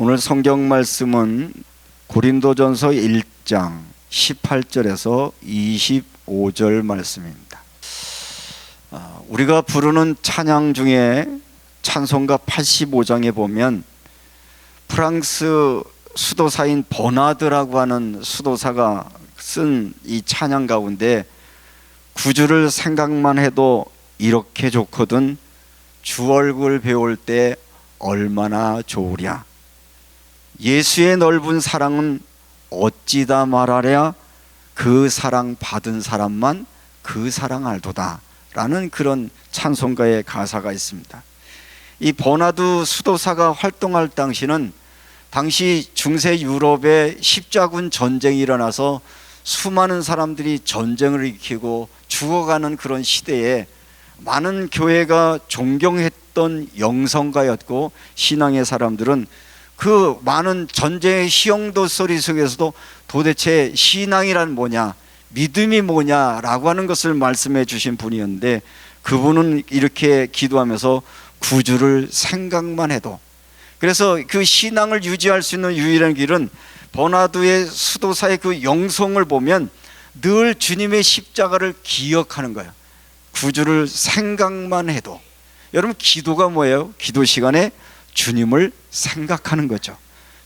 오늘 성경 말씀은 고린도전서 1장 18절에서 25절 말씀입니다. 우리가 부르는 찬양 중에 찬송가 85장에 보면 프랑스 수도사인 버나드라고 하는 수도사가 쓴 이 찬양 가운데 구주를 생각만 해도 이렇게 좋거든 주 얼굴 배울 때 얼마나 좋으랴. 예수의 넓은 사랑은 어찌다 말하랴. 그 사랑 받은 사람만 그 사랑 알도다 라는 그런 찬송가의 가사가 있습니다. 이 버나드 수도사가 활동할 당시는 당시 중세 유럽에 십자군 전쟁이 일어나서 수많은 사람들이 전쟁을 일으키고 죽어가는 그런 시대에 많은 교회가 존경했던 영성가였고, 신앙의 사람들은 그 많은 전쟁의 희영도 소리 속에서도 도대체 신앙이란 뭐냐, 믿음이 뭐냐라고 하는 것을 말씀해 주신 분이었는데, 그분은 이렇게 기도하면서 구주를 생각만 해도, 그래서 그 신앙을 유지할 수 있는 유일한 길은 버나드의 수도사의 그 영성을 보면 늘 주님의 십자가를 기억하는 거예요. 구주를 생각만 해도. 여러분, 기도가 뭐예요? 기도 시간에 주님을 생각하는 거죠.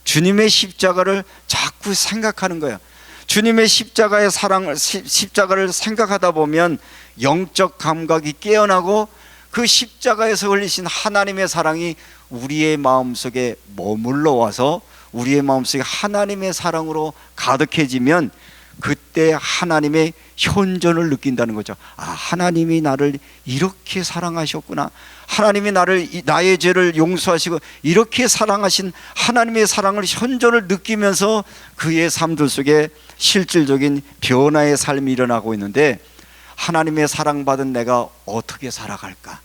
주님의 십자가를 자꾸 생각하는 거예요. 주님의 십자가의 사랑을, 십자가를 생각하다 보면 영적 감각이 깨어나고 그 십자가에서 흘리신 하나님의 사랑이 우리의 마음속에 머물러 와서 우리의 마음속에 하나님의 사랑으로 가득해지면 그때 하나님의 현존을 느낀다는 거죠. 아, 하나님이 나를 이렇게 사랑하셨구나. 하나님이 나의 죄를 용서하시고 이렇게 사랑하신 하나님의 사랑을, 현존을 느끼면서 그의 삶들 속에 실질적인 변화의 삶이 일어나고 있는데, 하나님의 사랑받은 내가 어떻게 살아갈까?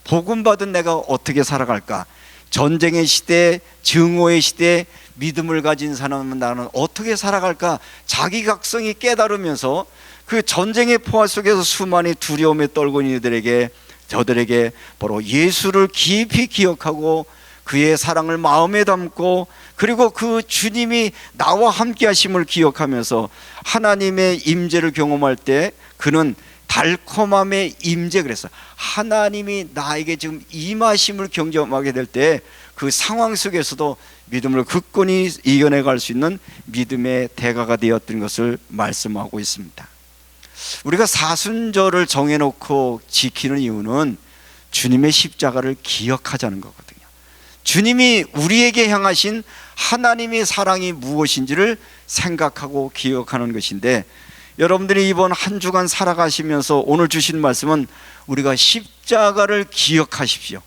복음받은 내가 어떻게 살아갈까? 전쟁의 시대, 증오의 시대, 믿음을 가진 사람은 나는 어떻게 살아갈까? 자기각성이 깨달으면서 그 전쟁의 포화 속에서 수많은 두려움에 떨고 있는 저들에게 바로 예수를 깊이 기억하고 그의 사랑을 마음에 담고, 그리고 그 주님이 나와 함께 하심을 기억하면서 하나님의 임재를 경험할 때 그는 달콤함의 임재, 그래서 하나님이 나에게 지금 임하심을 경험하게 될 때 그 상황 속에서도 믿음을 굳건히 이겨내 갈 수 있는 믿음의 대가가 되었던 것을 말씀하고 있습니다. 우리가 사순절을 정해놓고 지키는 이유는 주님의 십자가를 기억하자는 거거든요. 주님이 우리에게 향하신 하나님의 사랑이 무엇인지를 생각하고 기억하는 것인데, 여러분들이 이번 한 주간 살아가시면서 오늘 주신 말씀은 우리가 십자가를 기억하십시오.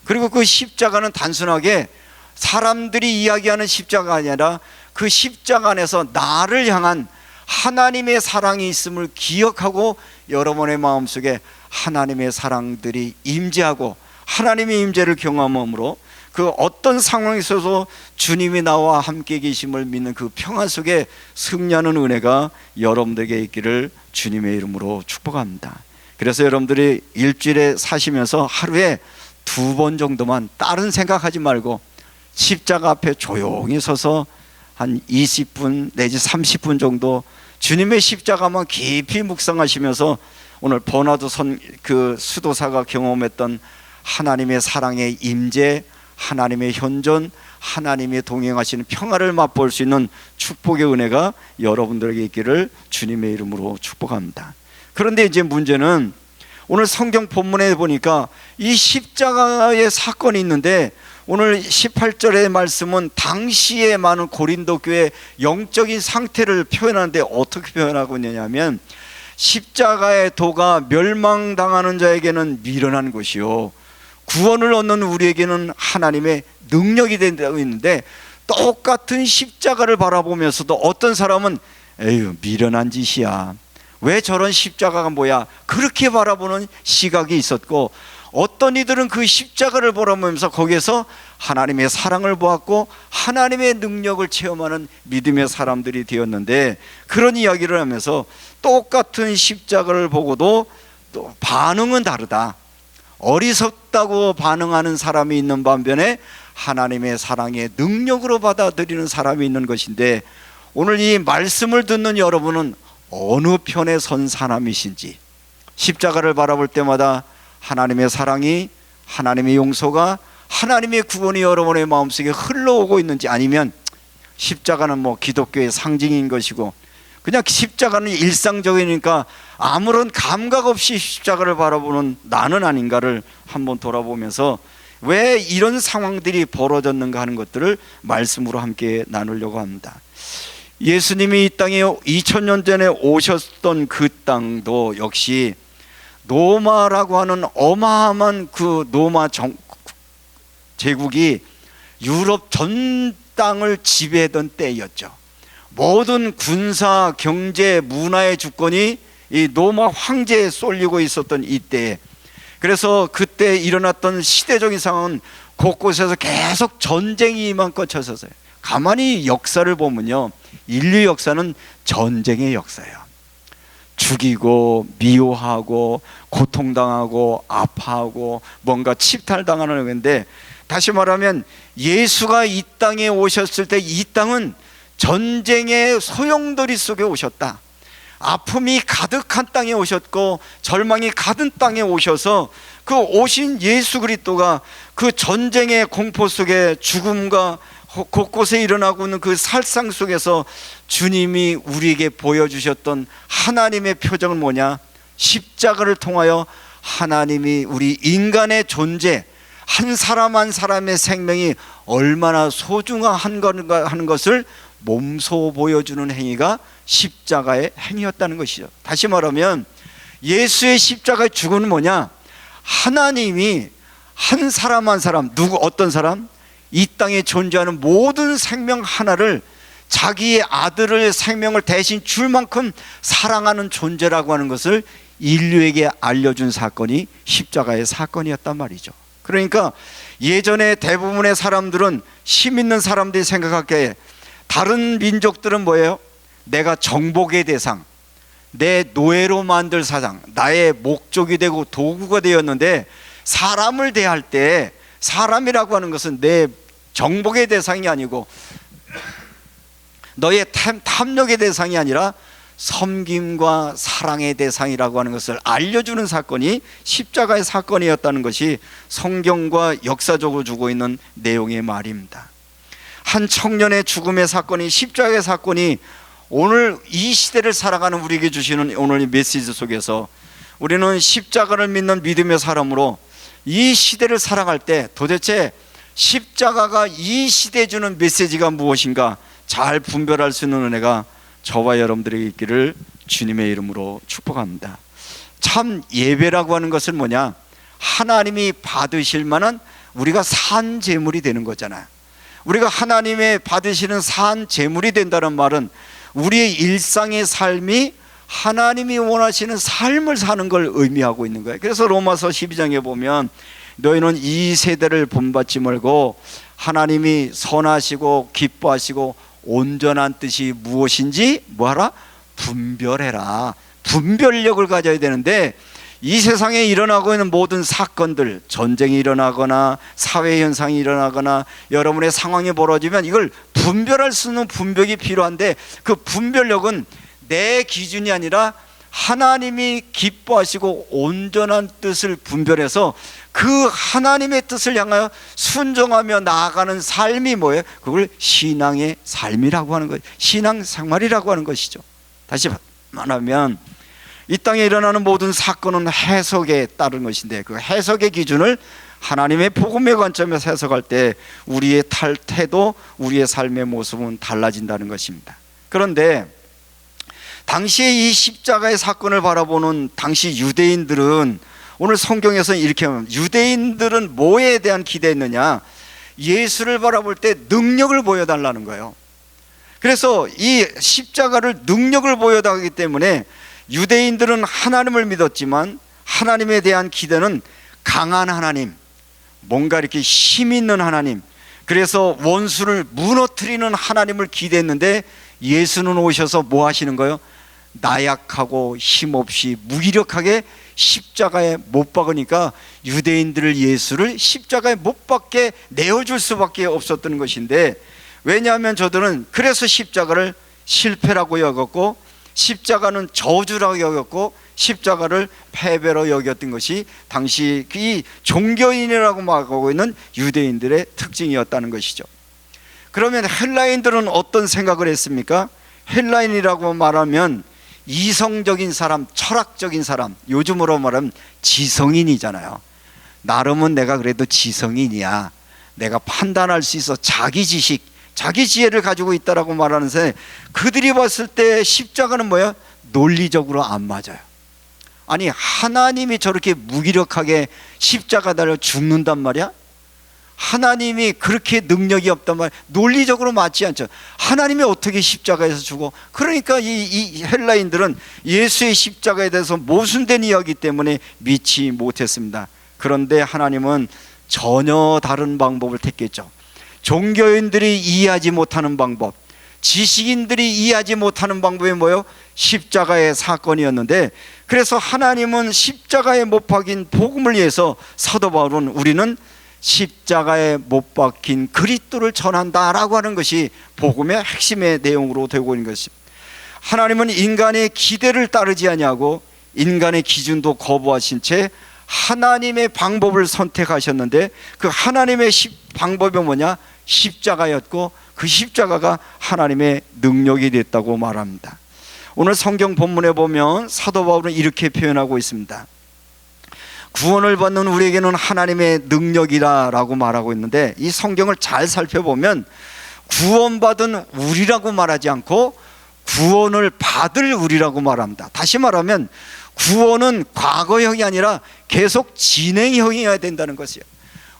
그리고 그 십자가는 단순하게 사람들이 이야기하는 십자가가 아니라 그 십자가 안에서 나를 향한 하나님의 사랑이 있음을 기억하고 여러분의 마음속에 하나님의 사랑들이 임재하고 하나님의 임재를 경험함으로 그 어떤 상황에 있어서 주님이 나와 함께 계심을 믿는 그 평안 속에 승리하는 은혜가 여러분들에게 있기를 주님의 이름으로 축복합니다. 그래서 여러분들이 일주일에 사시면서 하루에 2번 정도만 다른 생각하지 말고 십자가 앞에 조용히 서서 한 20분 내지 30분 정도 주님의 십자가만 깊이 묵상하시면서 오늘 버나드 그 수도사가 경험했던 하나님의 사랑의 임재, 하나님의 현존, 하나님의 동행하시는 평화를 맛볼 수 있는 축복의 은혜가 여러분들에게 있기를 주님의 이름으로 축복합니다. 그런데 이제 문제는 오늘 성경 본문에 보니까 이 십자가의 사건이 있는데, 오늘 18절의 말씀은 당시에 많은 고린도 교회의 영적인 상태를 표현하는데 어떻게 표현하고 있느냐면, 십자가의 도가 멸망당하는 자에게는 미련한 것이요 구원을 얻는 우리에게는 하나님의 능력이 된다고 있는데, 똑같은 십자가를 바라보면서도 어떤 사람은 에휴 미련한 짓이야, 왜 저런 십자가가 뭐야, 그렇게 바라보는 시각이 있었고, 어떤 이들은 그 십자가를 바라보면서 거기에서 하나님의 사랑을 보았고 하나님의 능력을 체험하는 믿음의 사람들이 되었는데, 그런 이야기를 하면서 똑같은 십자가를 보고도 또 반응은 다르다, 어리석다고 반응하는 사람이 있는 반면에 하나님의 사랑의 능력으로 받아들이는 사람이 있는 것인데, 오늘 이 말씀을 듣는 여러분은 어느 편에 선 사람이신지, 십자가를 바라볼 때마다 하나님의 사랑이, 하나님의 용서가, 하나님의 구원이 여러분의 마음속에 흘러오고 있는지, 아니면 십자가는 기독교의 상징인 것이고 그냥 십자가는 일상적이니까 아무런 감각 없이 십자가를 바라보는 나는 아닌가를 한번 돌아보면서 왜 이런 상황들이 벌어졌는가 하는 것들을 말씀으로 함께 나누려고 합니다. 예수님이 이 땅에 2000년 전에 오셨던 그 땅도 역시 로마라고 하는 어마어마한 그 로마 제국이 유럽 전 땅을 지배하던 때였죠. 모든 군사, 경제, 문화의 주권이 이 로마 황제에 쏠리고 있었던 이때에, 그래서 그때 일어났던 시대적인 상황은 곳곳에서 계속 전쟁이만 거쳐서요. 가만히 역사를 보면요, 인류 역사는 전쟁의 역사예요. 죽이고 미워하고 고통당하고 아파하고 뭔가 침탈당하는 건데, 다시 말하면 예수가 이 땅에 오셨을 때 이 땅은 전쟁의 소용돌이 속에 오셨다. 아픔이 가득한 땅에 오셨고 절망이 가득한 땅에 오셔서 그 오신 예수 그리스도가 그 전쟁의 공포 속에 죽음과 곳곳에 일어나고 있는 그 살상 속에서 주님이 우리에게 보여주셨던 하나님의 표정은 뭐냐? 십자가를 통하여 하나님이 우리 인간의 존재, 한 사람 한 사람의 생명이 얼마나 소중한 건가 하는 것을 몸소 보여주는 행위가 십자가의 행위였다는 것이죠. 다시 말하면 예수의 십자가의 죽음은 뭐냐? 하나님이 한 사람 한 사람, 어떤 사람? 이 땅에 존재하는 모든 생명 하나를 자기의 아들의 생명을 대신 줄 만큼 사랑하는 존재라고 하는 것을 인류에게 알려준 사건이 십자가의 사건이었단 말이죠. 그러니까 예전에 대부분의 사람들은, 힘 있는 사람들이 생각하기에 다른 민족들은 뭐예요? 내가 정복의 대상, 내 노예로 만들 사장, 나의 목적이 되고 도구가 되었는데, 사람을 대할 때 사람이라고 하는 것은 내 정복의 대상이 아니고 너의 탐욕의 대상이 아니라 섬김과 사랑의 대상이라고 하는 것을 알려주는 사건이 십자가의 사건이었다는 것이 성경과 역사적으로 주고 있는 내용의 말입니다. 한 청년의 죽음의 사건이, 십자가의 사건이 오늘 이 시대를 살아가는 우리에게 주시는 오늘 이 메시지 속에서 우리는 십자가를 믿는 믿음의 사람으로 이 시대를 살아갈 때 도대체 십자가가 이 시대에 주는 메시지가 무엇인가 잘 분별할 수 있는 은혜가 저와 여러분들에게 있기를 주님의 이름으로 축복합니다. 참 예배라고 하는 것은 뭐냐? 하나님이 받으실 만한 우리가 산 제물이 되는 거잖아요. 우리가 하나님의 받으시는 산 제물이 된다는 말은 우리의 일상의 삶이 하나님이 원하시는 삶을 사는 걸 의미하고 있는 거예요. 그래서 로마서 12장에 보면 너희는 이 세대를 본받지 말고 하나님이 선하시고 기뻐하시고 온전한 뜻이 무엇인지 뭐하라? 분별해라. 분별력을 가져야 되는데, 이 세상에 일어나고 있는 모든 사건들, 전쟁이 일어나거나 사회현상이 일어나거나 여러분의 상황이 벌어지면 이걸 분별할 수 있는 분별이 필요한데, 그 분별력은 내 기준이 아니라 하나님이 기뻐하시고 온전한 뜻을 분별해서 그 하나님의 뜻을 향하여 순종하며 나아가는 삶이 뭐예요? 그걸 신앙의 삶이라고 하는 거예요. 신앙생활이라고 하는 것이죠. 다시 말하면 이 땅에 일어나는 모든 사건은 해석에 따른 것인데, 그 해석의 기준을 하나님의 복음의 관점에서 해석할 때 우리의 태도, 우리의 삶의 모습은 달라진다는 것입니다. 그런데 당시에 이 십자가의 사건을 바라보는 당시 유대인들은, 오늘 성경에서는 이렇게 하면, 유대인들은 뭐에 대한 기대했느냐? 예수를 바라볼 때 능력을 보여달라는 거예요. 그래서 이 십자가를 능력을 보여달기 때문에 유대인들은 하나님을 믿었지만 하나님에 대한 기대는 강한 하나님, 뭔가 이렇게 힘 있는 하나님, 그래서 원수를 무너뜨리는 하나님을 기대했는데, 예수는 오셔서 뭐 하시는 거예요? 나약하고 힘없이 무기력하게 십자가에 못 박으니까 유대인들을 예수를 십자가에 못 박게 내어줄 수밖에 없었던 것인데, 왜냐하면 저들은 그래서 십자가를 실패라고 여겼고 십자가는 저주라고 여겼고 십자가를 패배로 여겼던 것이 당시 이 종교인이라고 말하고 있는 유대인들의 특징이었다는 것이죠. 그러면 헬라인들은 어떤 생각을 했습니까? 헬라인이라고 말하면 이성적인 사람, 철학적인 사람, 요즘으로 말하면 지성인이잖아요. 나름은 내가 그래도 지성인이야, 내가 판단할 수 있어, 자기 지식, 자기 지혜를 가지고 있다라고 말하는데, 그들이 봤을 때 십자가는 뭐야? 논리적으로 안 맞아요. 아니, 하나님이 저렇게 무기력하게 십자가 달려 죽는단 말이야? 하나님이 그렇게 능력이 없단 말이야? 논리적으로 맞지 않죠. 하나님이 어떻게 십자가에서 죽어? 그러니까 이 헬라인들은 예수의 십자가에 대해서 모순된 이야기 때문에 믿지 못했습니다. 그런데 하나님은 전혀 다른 방법을 택했죠. 종교인들이 이해하지 못하는 방법, 지식인들이 이해하지 못하는 방법이 뭐예요? 십자가의 사건이었는데, 그래서 하나님은 십자가에 못 박힌 복음을 위해서 사도 바울은 우리는 십자가에 못 박힌 그리스도를 전한다라고 하는 것이 복음의 핵심의 내용으로 되고 있는 것입니다. 하나님은 인간의 기대를 따르지 아니하고 인간의 기준도 거부하신 채 하나님의 방법을 선택하셨는데, 그 하나님의 방법이 뭐냐? 십자가였고 그 십자가가 하나님의 능력이 됐다고 말합니다. 오늘 성경 본문에 보면 사도 바울은 이렇게 표현하고 있습니다. 구원을 받는 우리에게는 하나님의 능력이라고 말하고 있는데, 이 성경을 잘 살펴보면 구원받은 우리라고 말하지 않고 구원을 받을 우리라고 말합니다. 다시 말하면 구원은 과거형이 아니라 계속 진행형이어야 된다는 것이에요.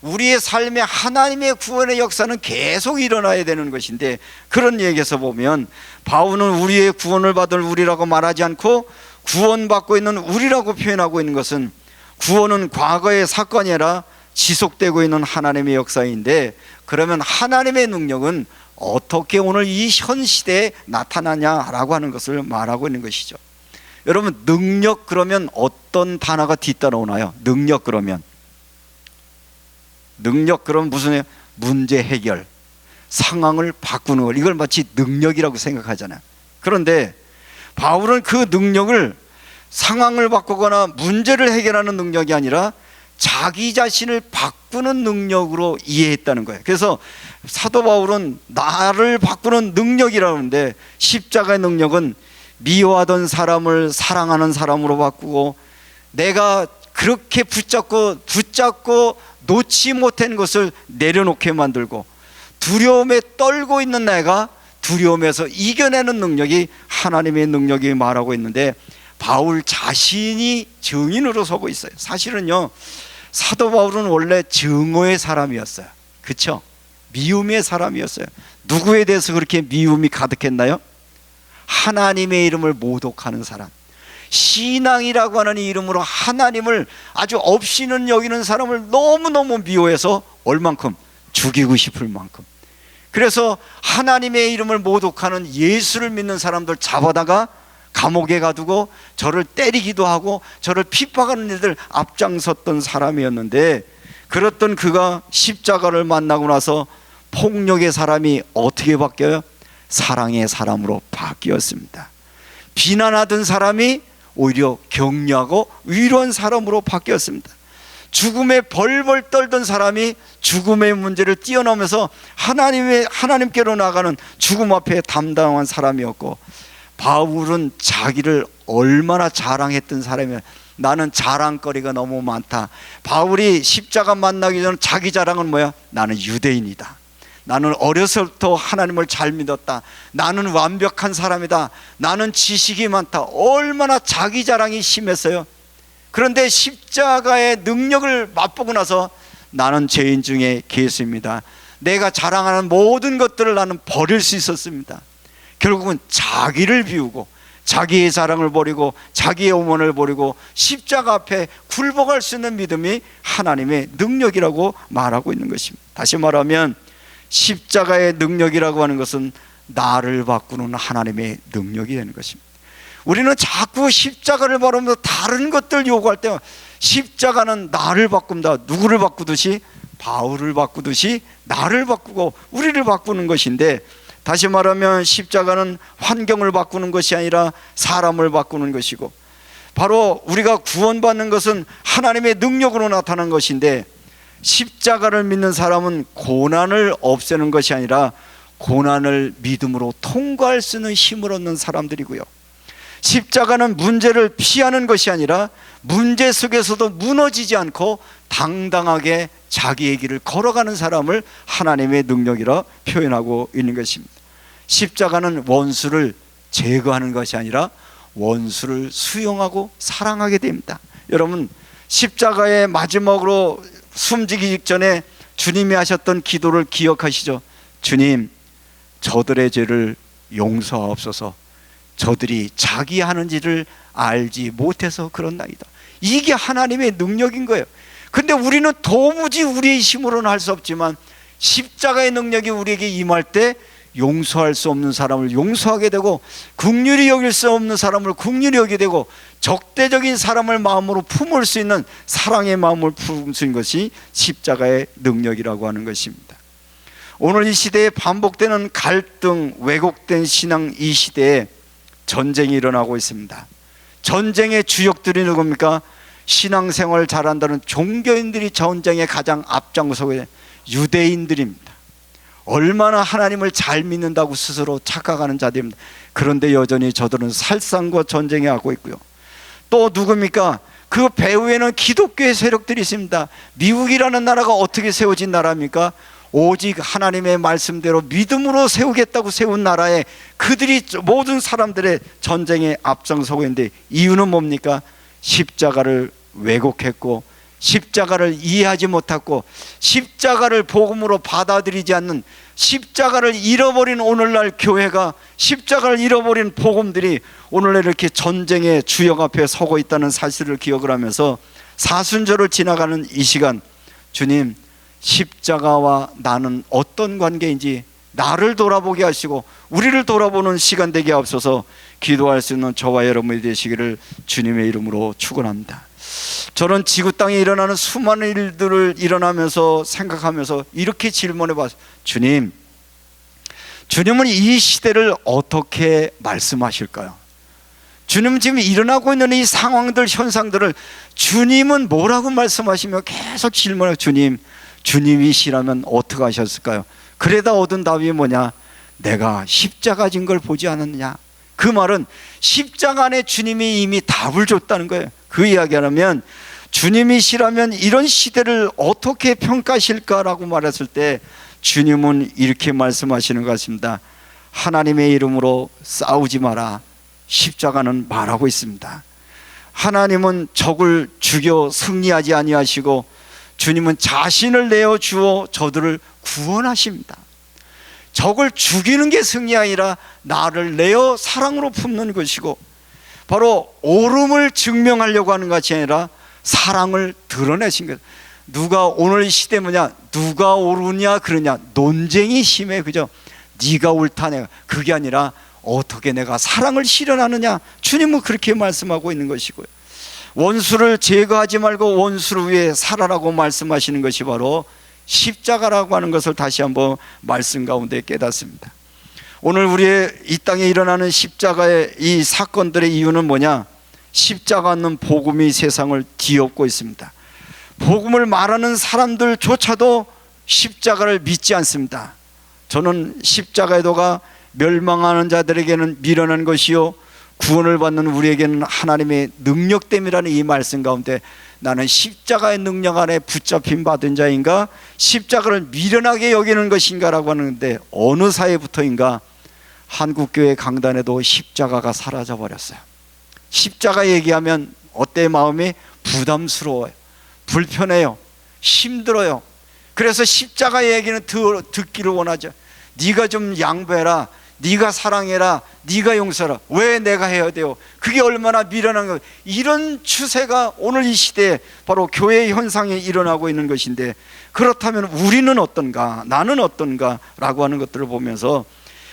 우리의 삶에 하나님의 구원의 역사는 계속 일어나야 되는 것인데, 그런 얘기에서 보면 바울은 우리의 구원을 받을 우리라고 말하지 않고 구원받고 있는 우리라고 표현하고 있는 것은, 구원은 과거의 사건이 아니라 지속되고 있는 하나님의 역사인데, 그러면 하나님의 능력은 어떻게 오늘 이 현 시대에 나타나냐라고 하는 것을 말하고 있는 것이죠. 여러분, 능력 그러면 어떤 단어가 뒤따라오나요? 능력 그러면 무슨 문제 해결, 상황을 바꾸는 걸, 이걸 마치 능력이라고 생각하잖아요. 그런데 바울은 그 능력을 상황을 바꾸거나 문제를 해결하는 능력이 아니라 자기 자신을 바꾸는 능력으로 이해했다는 거예요. 그래서 사도 바울은 나를 바꾸는 능력이라고 하는데, 십자가의 능력은 미워하던 사람을 사랑하는 사람으로 바꾸고, 내가 그렇게 붙잡고 놓지 못한 것을 내려놓게 만들고, 두려움에 떨고 있는 내가 두려움에서 이겨내는 능력이 하나님의 능력이 말하고 있는데, 바울 자신이 증인으로 서고 있어요. 사실은요, 사도 바울은 원래 증오의 사람이었어요. 그렇죠? 미움의 사람이었어요. 누구에 대해서 그렇게 미움이 가득했나요? 하나님의 이름을 모독하는 사람, 신앙이라고 하는 이름으로 하나님을 아주 없이는 여기는 사람을 너무너무 미워해서 얼만큼? 죽이고 싶을 만큼. 그래서 하나님의 이름을 모독하는 예수를 믿는 사람들 잡아다가 감옥에 가두고 저를 때리기도 하고 저를 핍박하는 일들 앞장섰던 사람이었는데, 그랬던 그가 십자가를 만나고 나서 폭력의 사람이 어떻게 바뀌어요? 사랑의 사람으로 바뀌었습니다. 비난하던 사람이 오히려 격려하고 위로한 사람으로 바뀌었습니다. 죽음에 벌벌 떨던 사람이 죽음의 문제를 뛰어넘어서 하나님께로 나가는 죽음 앞에 담당한 사람이었고, 바울은 자기를 얼마나 자랑했던 사람이에요. 나는 자랑거리가 너무 많다. 바울이 십자가 만나기 전 자기 자랑은 뭐야? 나는 유대인이다. 나는 어려서부터 하나님을 잘 믿었다. 나는 완벽한 사람이다. 나는 지식이 많다. 얼마나 자기 자랑이 심했어요. 그런데 십자가의 능력을 맛보고 나서 나는 죄인 중에 괴수입니다. 내가 자랑하는 모든 것들을 나는 버릴 수 있었습니다. 결국은 자기를 비우고 자기의 자랑을 버리고 자기의 오만을 버리고 십자가 앞에 굴복할 수 있는 믿음이 하나님의 능력이라고 말하고 있는 것입니다. 다시 말하면 십자가의 능력이라고 하는 것은 나를 바꾸는 하나님의 능력이 되는 것입니다. 우리는 자꾸 십자가를 바라면서 다른 것들 요구할 때 십자가는 나를 바꾼다. 누구를 바꾸듯이? 바울을 바꾸듯이 나를 바꾸고 우리를 바꾸는 것인데, 다시 말하면 십자가는 환경을 바꾸는 것이 아니라 사람을 바꾸는 것이고, 바로 우리가 구원받는 것은 하나님의 능력으로 나타난 것인데, 십자가를 믿는 사람은 고난을 없애는 것이 아니라 고난을 믿음으로 통과할 수 있는 힘을 얻는 사람들이고요, 십자가는 문제를 피하는 것이 아니라 문제 속에서도 무너지지 않고 당당하게 자기의 길을 걸어가는 사람을 하나님의 능력이라 표현하고 있는 것입니다. 십자가는 원수를 제거하는 것이 아니라 원수를 수용하고 사랑하게 됩니다. 여러분, 십자가의 마지막으로 숨지기 직전에 주님이 하셨던 기도를 기억하시죠? 주님, 저들의 죄를 용서하옵소서. 저들이 자기 하는지를 알지 못해서 그렇나이다. 이게 하나님의 능력인 거예요. 근데 우리는 도무지 우리의 힘으로는 할 수 없지만 십자가의 능력이 우리에게 임할 때 용서할 수 없는 사람을 용서하게 되고, 긍휼히 여길 수 없는 사람을 긍휼히 여기게 되고, 적대적인 사람을 마음으로 품을 수 있는 사랑의 마음을 품을 수 있는 것이 십자가의 능력이라고 하는 것입니다. 오늘 이 시대에 반복되는 갈등, 왜곡된 신앙, 이 시대에 전쟁이 일어나고 있습니다. 전쟁의 주역들이 누굽니까? 신앙생활을 잘한다는 종교인들이 전쟁에 가장 앞장서게 유대인들입니다. 얼마나 하나님을 잘 믿는다고 스스로 착각하는 자들입니다. 그런데 여전히 저들은 살상과 전쟁에 하고 있고요. 또 누굽니까? 그 배후에는 기독교의 세력들이 있습니다. 미국이라는 나라가 어떻게 세워진 나라입니까? 오직 하나님의 말씀대로 믿음으로 세우겠다고 세운 나라에 그들이 모든 사람들의 전쟁에 앞장서고 있는데, 이유는 뭡니까? 십자가를 왜곡했고, 십자가를 이해하지 못했고, 십자가를 복음으로 받아들이지 않는, 십자가를 잃어버린 오늘날 교회가, 십자가를 잃어버린 복음들이 오늘날 이렇게 전쟁의 주역 앞에 서고 있다는 사실을 기억을 하면서 사순절을 지나가는 이 시간, 주님, 십자가와 나는 어떤 관계인지 나를 돌아보게 하시고 우리를 돌아보는 시간 되게 하옵소서. 기도할 수 있는 저와 여러분이 되시기를 주님의 이름으로 축원합니다. 저는 지구 땅에 일어나는 수많은 일들을 일어나면서 생각하면서 이렇게 질문해 봤어요. 주님은 이 시대를 어떻게 말씀하실까요? 주님은 지금 일어나고 있는 이 상황들, 현상들을 주님은 뭐라고 말씀하시며 계속 질문해요. 주님이시라면 어떻게 하셨을까요? 그래다 얻은 답이 뭐냐? 내가 십자가 진 걸 보지 않았느냐? 그 말은 십자가 안에 주님이 이미 답을 줬다는 거예요. 그 이야기하면 주님이시라면 이런 시대를 어떻게 평가하실까라고 말했을 때 주님은 이렇게 말씀하시는 것 같습니다. 하나님의 이름으로 싸우지 마라. 십자가는 말하고 있습니다. 하나님은 적을 죽여 승리하지 아니하시고 주님은 자신을 내어 주어 저들을 구원하십니다. 적을 죽이는 게 승리 아니라 나를 내어 사랑으로 품는 것이고, 바로 옳음을 증명하려고 하는 것이 아니라 사랑을 드러내신 것. 누가 오늘 시대 뭐냐? 누가 옳으냐 그러냐? 논쟁이 심해, 그죠? 네가 옳다 내가, 그게 아니라 어떻게 내가 사랑을 실현하느냐? 주님은 그렇게 말씀하고 있는 것이고요. 원수를 제거하지 말고 원수를 위해 살아라고 말씀하시는 것이 바로 십자가라고 하는 것을 다시 한번 말씀 가운데 깨닫습니다. 오늘 우리의 이 땅에 일어나는 십자가의 이 사건들의 이유는 뭐냐? 십자가 없는 복음이 세상을 뒤엎고 있습니다. 복음을 말하는 사람들조차도 십자가를 믿지 않습니다. 저는 십자가의 도가 멸망하는 자들에게는 미련한 것이요 구원을 받는 우리에게는 하나님의 능력됨이라는 이 말씀 가운데, 나는 십자가의 능력 안에 붙잡힌 받은 자인가, 십자가를 미련하게 여기는 것인가 라고 하는데, 어느 사회부터인가 한국교회 강단에도 십자가가 사라져 버렸어요. 십자가 얘기하면 어때? 마음이 부담스러워요, 불편해요, 힘들어요. 그래서 십자가 얘기는 듣기를 원하죠. 네가 좀 양보해라, 네가 사랑해라, 네가 용서해라. 왜 내가 해야 돼요? 그게 얼마나 미련한 거예요. 이런 추세가 오늘 이 시대에 바로 교회 현상에 일어나고 있는 것인데, 그렇다면 우리는 어떤가, 나는 어떤가 라고 하는 것들을 보면서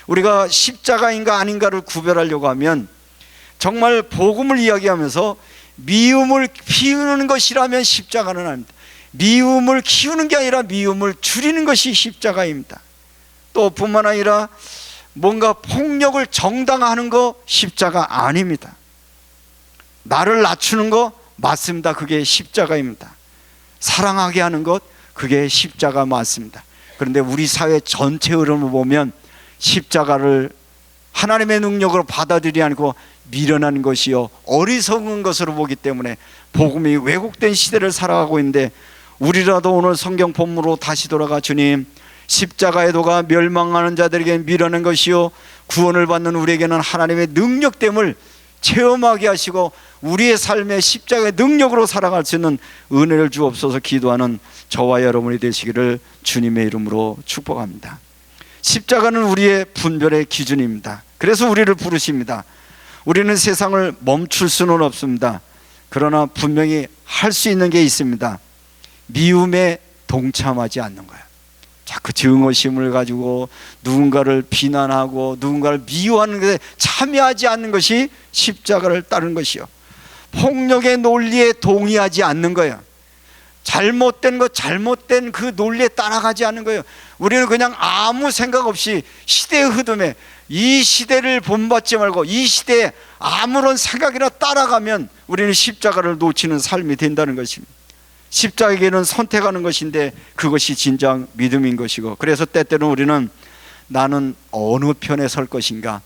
우리가 십자가인가 아닌가를 구별하려고 하면, 정말 복음을 이야기하면서 미움을 피우는 것이라면 십자가는 아닙니다. 미움을 키우는 게 아니라 미움을 줄이는 것이 십자가입니다. 또 뿐만 아니라 뭔가 폭력을 정당화하는 거 십자가 아닙니다. 나를 낮추는 거 맞습니다. 그게 십자가입니다. 사랑하게 하는 것, 그게 십자가 맞습니다. 그런데 우리 사회 전체 흐름을 보면 십자가를 하나님의 능력으로 받아들이지 않고 미련한 것이요 어리석은 것으로 보기 때문에 복음이 왜곡된 시대를 살아가고 있는데, 우리라도 오늘 성경 본문으로 다시 돌아가 주님, 십자가의 도가 멸망하는 자들에게 미련한 것이요 구원을 받는 우리에게는 하나님의 능력됨을 체험하게 하시고 우리의 삶에 십자가의 능력으로 살아갈 수 있는 은혜를 주옵소서 기도하는 저와 여러분이 되시기를 주님의 이름으로 축복합니다. 십자가는 우리의 분별의 기준입니다. 그래서 우리를 부르십니다. 우리는 세상을 멈출 수는 없습니다. 그러나 분명히 할 수 있는 게 있습니다. 미움에 동참하지 않는 거예요. 자꾸 증오심을 가지고 누군가를 비난하고 누군가를 미워하는 것에 참여하지 않는 것이 십자가를 따르는 것이요, 폭력의 논리에 동의하지 않는 거예요. 잘못된 것, 잘못된 그 논리에 따라가지 않는 거예요. 우리는 그냥 아무 생각 없이 시대의 흐름에, 이 시대를 본받지 말고 이 시대에 아무런 생각이나 따라가면 우리는 십자가를 놓치는 삶이 된다는 것입니다. 십자가에게는 선택하는 것인데 그것이 진정 믿음인 것이고, 그래서 때때로 우리는 나는 어느 편에 설 것인가,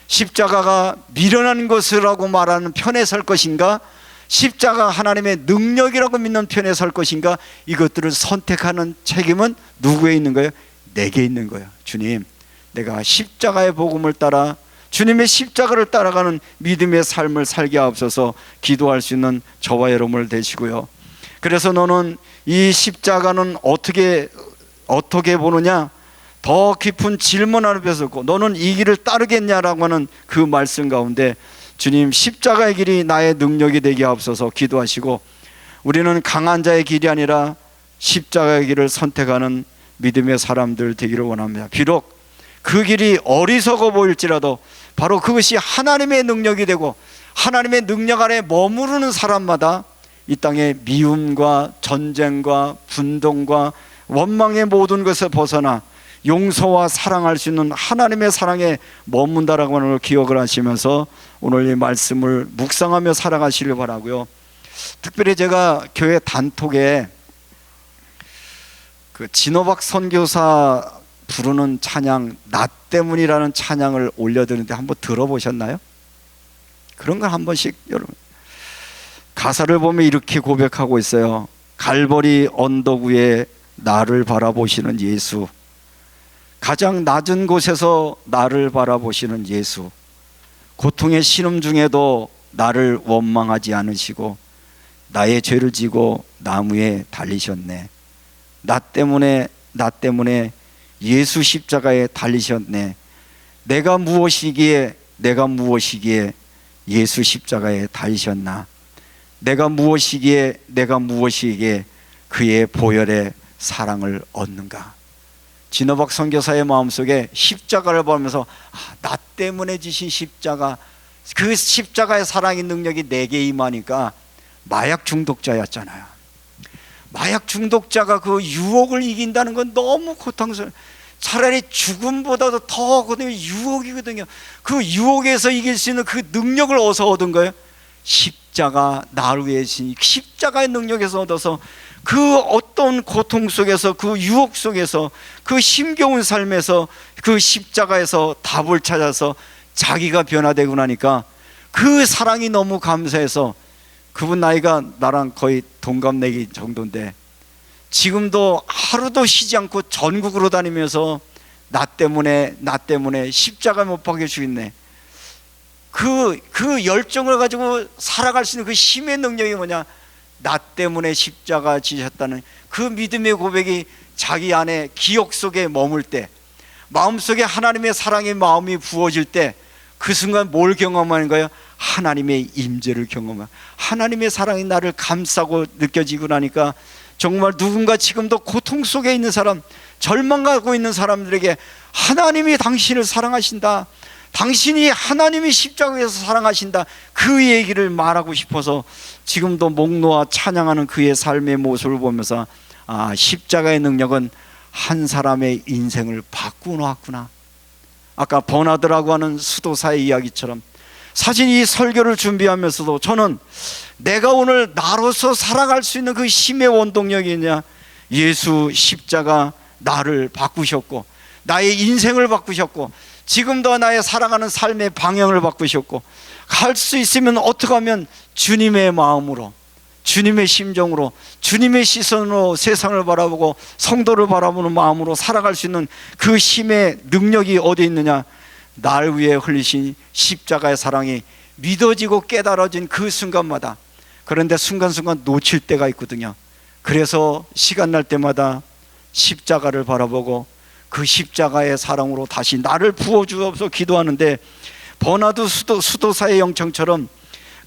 십자가가 미련한 것이라고 말하는 편에 설 것인가, 십자가 하나님의 능력이라고 믿는 편에 설 것인가, 이것들을 선택하는 책임은 누구에 있는 거예요? 내게 있는 거예요. 주님, 내가 십자가의 복음을 따라 주님의 십자가를 따라가는 믿음의 삶을 살게 하옵소서 기도할 수 있는 저와 여러분을 되시고요. 그래서 너는 이 십자가는 어떻게 보느냐, 더 깊은 질문 앞에서 있고, 너는 이 길을 따르겠냐라고 하는 그 말씀 가운데 주님, 십자가의 길이 나의 능력이 되게 하옵소서 기도하시고, 우리는 강한 자의 길이 아니라 십자가의 길을 선택하는 믿음의 사람들 되기를 원합니다. 비록 그 길이 어리석어 보일지라도 바로 그것이 하나님의 능력이 되고, 하나님의 능력 아래 머무르는 사람마다 이 땅의 미움과 전쟁과 분동과 원망의 모든 것을 벗어나 용서와 사랑할 수 있는 하나님의 사랑에 머문다라고 하는 걸 기억을 하시면서 오늘 이 말씀을 묵상하며 살아가시길 바라고요. 특별히 제가 교회 단톡에 그 진호박 선교사 부르는 찬양, 나 때문이라는 찬양을 올려드리는데 한번 들어보셨나요? 그런 걸 한 번씩 여러분, 가사를 보면 이렇게 고백하고 있어요. 갈보리 언덕 위에 나를 바라보시는 예수, 가장 낮은 곳에서 나를 바라보시는 예수, 고통의 신음 중에도 나를 원망하지 않으시고 나의 죄를 지고 나무에 달리셨네. 나 때문에 예수 십자가에 달리셨네. 내가 무엇이기에 예수 십자가에 달리셨나? 내가 무엇이기에 그의 보혈의 사랑을 얻는가? 진호박 선교사의 마음속에 십자가를 보면서 나 때문에 지신 십자가, 그 십자가의 사랑의 능력이 내게 임하니까, 마약 중독자였잖아요. 마약 중독자가 그 유혹을 이긴다는 건 너무 고통스러워요. 차라리 죽음보다도 더 유혹이거든요. 그 유혹에서 이길 수 있는 그 능력을 어디서 얻은 거예요? 십자가, 나를 위해 진 십자가의 능력에서 얻어서 그 어떤 고통 속에서, 그 유혹 속에서, 그 힘겨운 삶에서 그 십자가에서 답을 찾아서 자기가 변화되고 나니까 그 사랑이 너무 감사해서, 그분 나이가 나랑 거의 동갑내기 정도인데 지금도 하루도 쉬지 않고 전국으로 다니면서 나 때문에 십자가 못 박혀 죽겠네. 그 열정을 가지고 살아갈 수 있는 그 힘의 능력이 뭐냐? 나 때문에 십자가 지셨다는 그 믿음의 고백이 자기 안에 기억 속에 머물 때, 마음속에 하나님의 사랑의 마음이 부어질 때, 그 순간 뭘 경험하는 거예요? 하나님의 임재를 경험하는, 하나님의 사랑이 나를 감싸고 느껴지고 나니까 정말 누군가 지금도 고통 속에 있는 사람, 절망하고 있는 사람들에게 하나님이 당신을 사랑하신다, 당신이 하나님이 십자가에서 사랑하신다, 그 얘기를 말하고 싶어서 지금도 목 놓아 찬양하는 그의 삶의 모습을 보면서 십자가의 능력은 한 사람의 인생을 바꾸놓았구나. 아까 버나드라고 하는 수도사의 이야기처럼 사실 이 설교를 준비하면서도 저는 내가 오늘 나로서 살아갈 수 있는 그 힘의 원동력이 있냐, 예수 십자가 나를 바꾸셨고 나의 인생을 바꾸셨고 지금도 나의 살아가는 삶의 방향을 바꾸셨고, 갈 수 있으면 어떻게 하면 주님의 마음으로, 주님의 심정으로, 주님의 시선으로 세상을 바라보고 성도를 바라보는 마음으로 살아갈 수 있는 그 힘의 능력이 어디 있느냐, 날 위해 흘리신 십자가의 사랑이 믿어지고 깨달아진 그 순간마다. 그런데 순간순간 놓칠 때가 있거든요. 그래서 시간 날 때마다 십자가를 바라보고 그 십자가의 사랑으로 다시 나를 부어주옵소서 기도하는데, 버나드 수도사의 영청처럼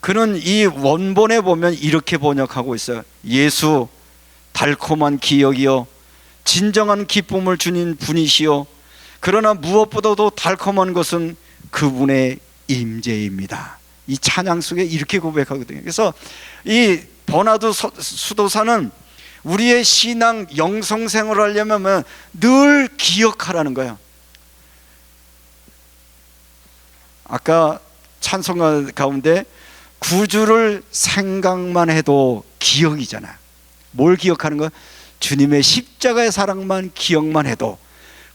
그는 이 원본에 보면 이렇게 번역하고 있어요. 예수 달콤한 기억이요 진정한 기쁨을 주는 분이시요, 그러나 무엇보다도 달콤한 것은 그분의 임재입니다. 이 찬양 속에 이렇게 고백하거든요. 그래서 이 버나드 수도사는 우리의 신앙 영성생활을 하려면 늘 기억하라는 거예요. 아까 찬송가 가운데 구주를 생각만 해도 기억이잖아요. 뭘 기억하는 거야? 주님의 십자가의 사랑만 기억만 해도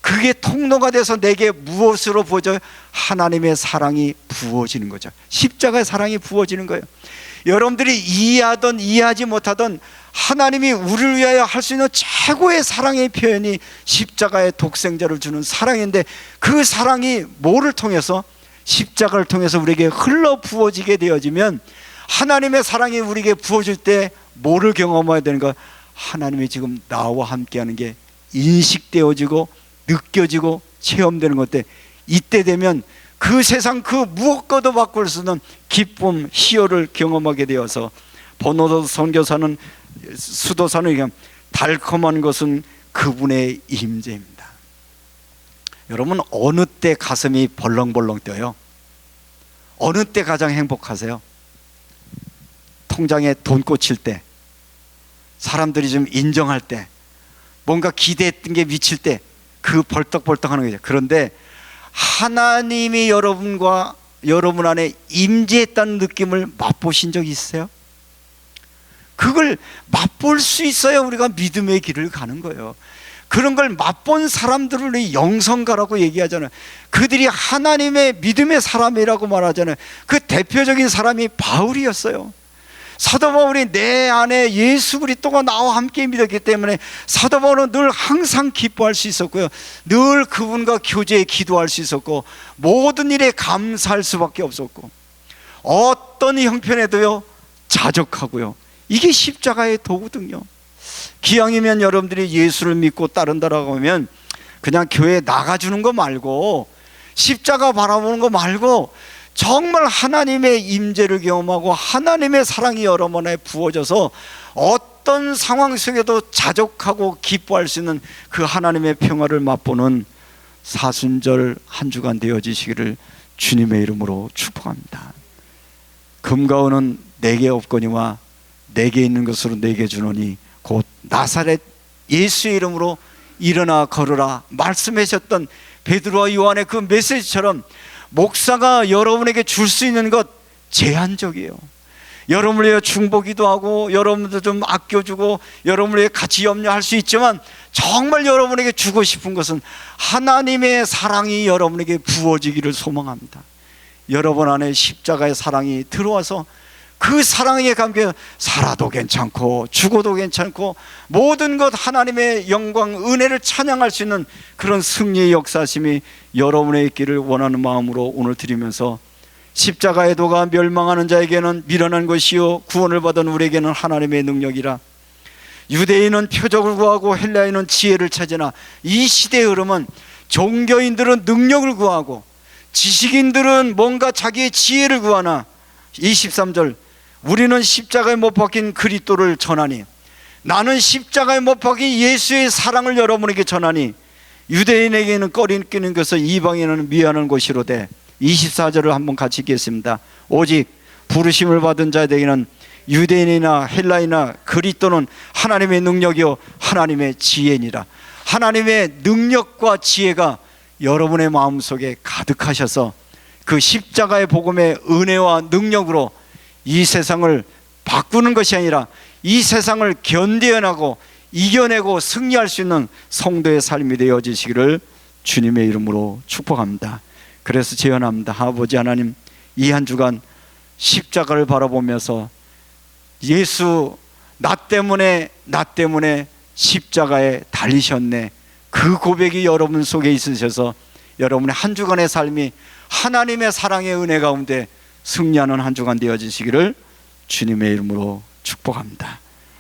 그게 통로가 돼서 내게 무엇으로 부어져요? 하나님의 사랑이 부어지는 거죠. 십자가의 사랑이 부어지는 거예요. 여러분들이 이해하든 이해하지 못하든 하나님이 우리를 위하여 할 수 있는 최고의 사랑의 표현이 십자가의 독생자를 주는 사랑인데, 그 사랑이 뭐를 통해서? 십자가를 통해서 우리에게 흘러 부어지게 되어지면, 하나님의 사랑이 우리에게 부어질 때 뭐를 경험해야 되는가? 하나님이 지금 나와 함께하는 게 인식되어지고 느껴지고 체험되는 것. 이때 되면 그 세상 그 무엇과도 바꿀 수 없는 기쁨, 희열을 경험하게 되어서, 버나드 선교사는 수도사는 얘기하면 달콤한 것은 그분의 임재입니다. 여러분, 어느 때 가슴이 벌렁벌렁 뛰어요? 어느 때 가장 행복하세요? 통장에 돈 꽂힐 때, 사람들이 좀 인정할 때, 뭔가 기대했던 게 미칠 때, 그 벌떡벌떡 하는 거죠. 그런데 하나님이 여러분과 여러분 안에 임재했다는 느낌을 맛보신 적이 있어요? 그걸 맛볼 수 있어야 우리가 믿음의 길을 가는 거예요. 그런 걸 맛본 사람들을 영성가라고 얘기하잖아요. 그들이 하나님의 믿음의 사람이라고 말하잖아요. 그 대표적인 사람이 바울이었어요. 사도 바울이 내 안에 예수 그리스도가 나와 함께 믿었기 때문에 사도 바울은 늘 항상 기뻐할 수 있었고요, 늘 그분과 교제에 기도할 수 있었고, 모든 일에 감사할 수밖에 없었고, 어떤 형편에도요 자족하고요. 이게 십자가의 도구든요. 기왕이면 여러분들이 예수를 믿고 따른다라고 하면 그냥 교회에 나가주는 거 말고, 십자가 바라보는 거 말고, 정말 하나님의 임재를 경험하고 하나님의 사랑이 여러 번에 부어져서 어떤 상황 속에도 자족하고 기뻐할 수 있는 그 하나님의 평화를 맛보는 사순절 한 주간 되어지시기를 주님의 이름으로 축복합니다. 금과 은은 내게 없거니와 내게 있는 것으로 내게 주노니 곧 나사렛 예수의 이름으로 일어나 걸으라 말씀하셨던 베드로와 요한의 그 메시지처럼, 목사가 여러분에게 줄 수 있는 것 제한적이에요. 여러분을 위해 중보기도 하고 여러분도 좀 아껴주고 여러분을 위해 같이 염려할 수 있지만, 정말 여러분에게 주고 싶은 것은 하나님의 사랑이 여러분에게 부어지기를 소망합니다. 여러분 안에 십자가의 사랑이 들어와서 그 사랑에 감겨 살아도 괜찮고 죽어도 괜찮고 모든 것 하나님의 영광 은혜를 찬양할 수 있는 그런 승리의 역사심이 여러분의 있기를 원하는 마음으로 오늘 드리면서, 십자가의 도가 멸망하는 자에게는 미련한 것이요 구원을 받은 우리에게는 하나님의 능력이라. 유대인은 표적을 구하고 헬라인은 지혜를 찾으나 이 시대의 흐름은 종교인들은 능력을 구하고 지식인들은 뭔가 자기의 지혜를 구하나 23절 우리는 십자가에 못 박힌 그리스도를 전하니, 나는 십자가에 못 박힌 예수의 사랑을 여러분에게 전하니 유대인에게는 꺼리끼는 것을 이방인은 미워하는 것이로되 24절을 한번 같이 읽겠습니다. 오직 부르심을 받은 자에게는 유대인이나 헬라이나 그리스도는 하나님의 능력이요 하나님의 지혜니라. 하나님의 능력과 지혜가 여러분의 마음속에 가득하셔서 그 십자가의 복음의 은혜와 능력으로 이 세상을 바꾸는 것이 아니라 이 세상을 견뎌내고 이겨내고 승리할 수 있는 성도의 삶이 되어지시기를 주님의 이름으로 축복합니다. 그래서 제언합니다. 아버지 하나님, 이 한 주간 십자가를 바라보면서 예수 나 때문에 십자가에 달리셨네, 그 고백이 여러분 속에 있으셔서 여러분의 한 주간의 삶이 하나님의 사랑의 은혜 가운데 승리하는 한 주간 되어지시기를 주님의 이름으로 축복합니다.